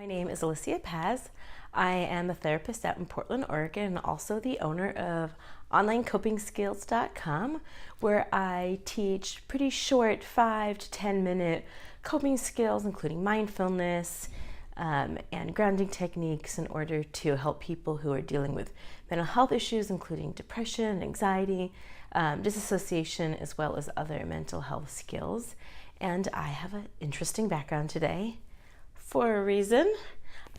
My name is Alicia Paz. I am a therapist out in Portland, Oregon, and also the owner of onlineCopingSkills.com, where I teach pretty short 5 to 10 minute coping skills, including mindfulness and grounding techniques, in order to help people who are dealing with mental health issues, including depression, anxiety, disassociation, as well as other mental health skills. And I have an interesting background today. For a reason,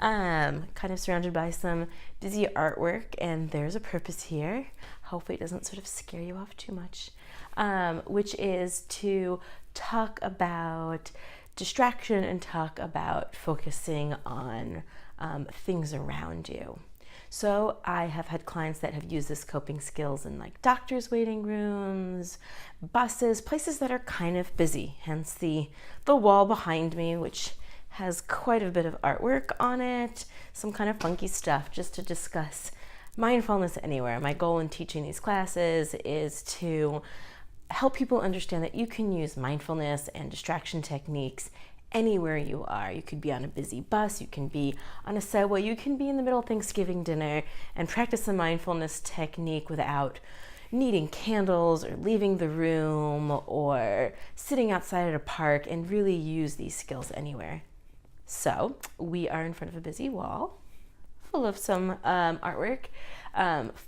kind of surrounded by some busy artwork, and there's a purpose here. Hopefully it doesn't sort of scare you off too much, which is to talk about distraction and talk about focusing on things around you. So I have had clients that have used this coping skills in like doctors' waiting rooms, buses, places that are kind of busy, hence the wall behind me, which has quite a bit of artwork on it, some kind of funky stuff, just to discuss mindfulness anywhere. My goal in teaching these classes is to help people understand that you can use mindfulness and distraction techniques anywhere you are. You could be on a busy bus, you can be on a subway, you can be in the middle of Thanksgiving dinner and practice a mindfulness technique without needing candles or leaving the room or sitting outside at a park, and really use these skills anywhere. So we are in front of a busy wall full of some artwork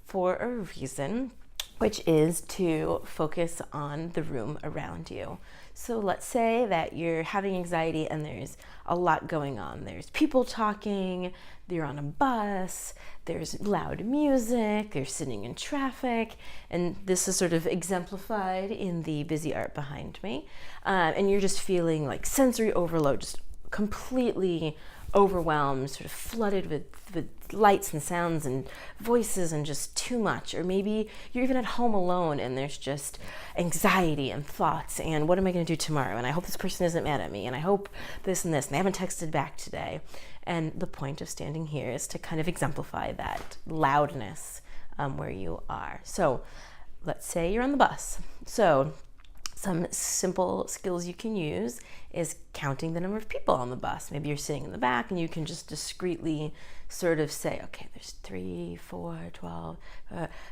for a reason, which is to focus on the room around you. So let's say that you're having anxiety and there's a lot going on. There's people talking, you're on a bus, there's loud music, you're sitting in traffic, and this is sort of exemplified in the busy art behind me. And you're just feeling like sensory overload, just completely overwhelmed, sort of flooded with lights and sounds and voices and just too much. Or maybe you're even at home alone and there's just anxiety and thoughts and what am I going to do tomorrow? And I hope this person isn't mad at me, and I hope this and this, and they haven't texted back today. And the point of standing here is to kind of exemplify that loudness where you are. So let's say you're on the bus. So some simple skills you can use is counting the number of people on the bus. Maybe you're sitting in the back and you can just discreetly sort of say, okay, there's 3, 4, 12,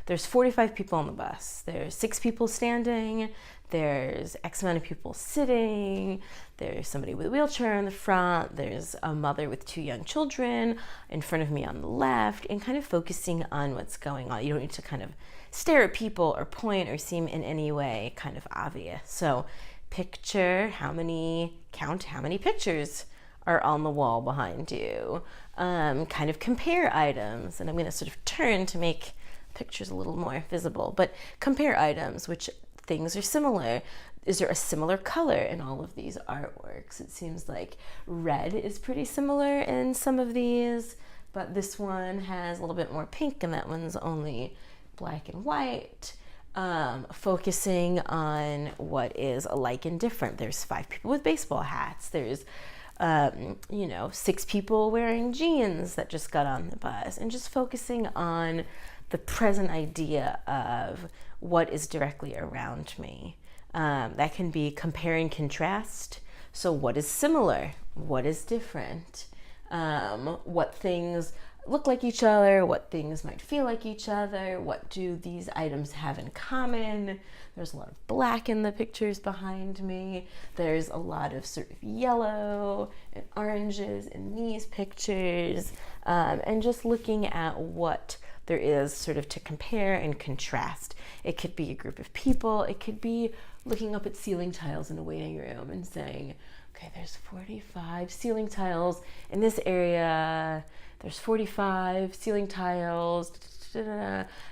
there's 45 people on the bus. There's 6 people standing. There's X amount of people sitting. There's somebody with a wheelchair in the front. There's a mother with 2 young children in front of me on the left, and kind of focusing on what's going on. You don't need to kind of stare at people or point or seem in any way kind of obvious. So count how many pictures are on the wall behind you. Kind of compare items, and I'm going to sort of turn to make pictures a little more visible, but compare items, which things are similar. Is there a similar color in all of these artworks? It seems like red is pretty similar in some of these, but this one has a little bit more pink and that one's only black and white. Focusing on what is alike and different. There's 5 people with baseball hats. There's 6 people wearing jeans that just got on the bus, and just focusing on the present idea of what is directly around me. That can be compare and contrast. So what is similar? What is different? What things look like each other? What things might feel like each other? What do these items have in common? There's a lot of black in the pictures behind me. There's a lot of sort of yellow and oranges in these pictures, and just looking at what there is sort of to compare and contrast. It could be a group of people. It could be looking up at ceiling tiles in a waiting room and saying, okay, there's 45 ceiling tiles in this area. There's 45 ceiling tiles.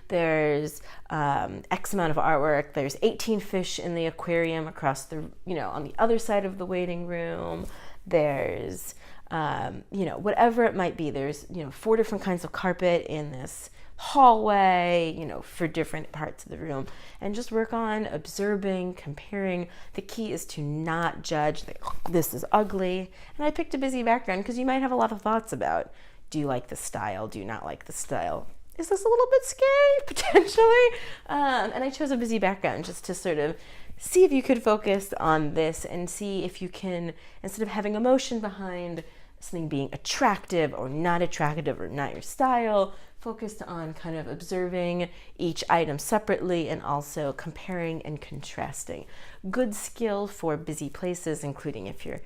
There's X amount of artwork. There's 18 fish in the aquarium across the, on the other side of the waiting room. There's, whatever it might be. There's, 4 different kinds of carpet in this hallway, for different parts of the room, and just work on observing, comparing. The key is to not judge. This is ugly. And I picked a busy background because you might have a lot of thoughts about, do you like the style? Do you not like the style? Is this a little bit scary, potentially? And I chose a busy background just to sort of see if you could focus on this and see if you can, instead of having emotion behind something being attractive or not your style, focused on kind of observing each item separately and also comparing and contrasting. Good skill for busy places, including if you're,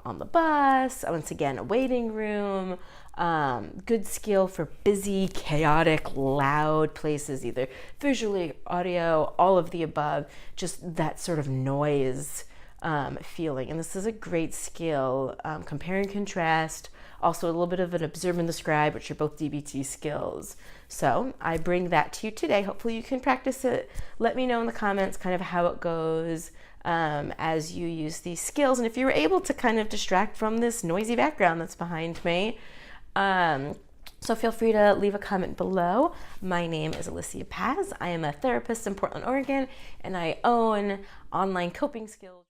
on the bus, once again, a waiting room. Good skill for busy, chaotic, loud places, either visually, audio, all of the above, just that sort of noise feeling. And this is a great skill. Compare and contrast, also a little bit of an observe and describe, which are both DBT skills. So I bring that to you today. Hopefully you can practice it. Let me know in the comments kind of how it goes as you use these skills. And if you were able to kind of distract from this noisy background that's behind me, so feel free to leave a comment below. My name is Alicia Paz. I am a therapist in Portland, Oregon, and I own online coping skills.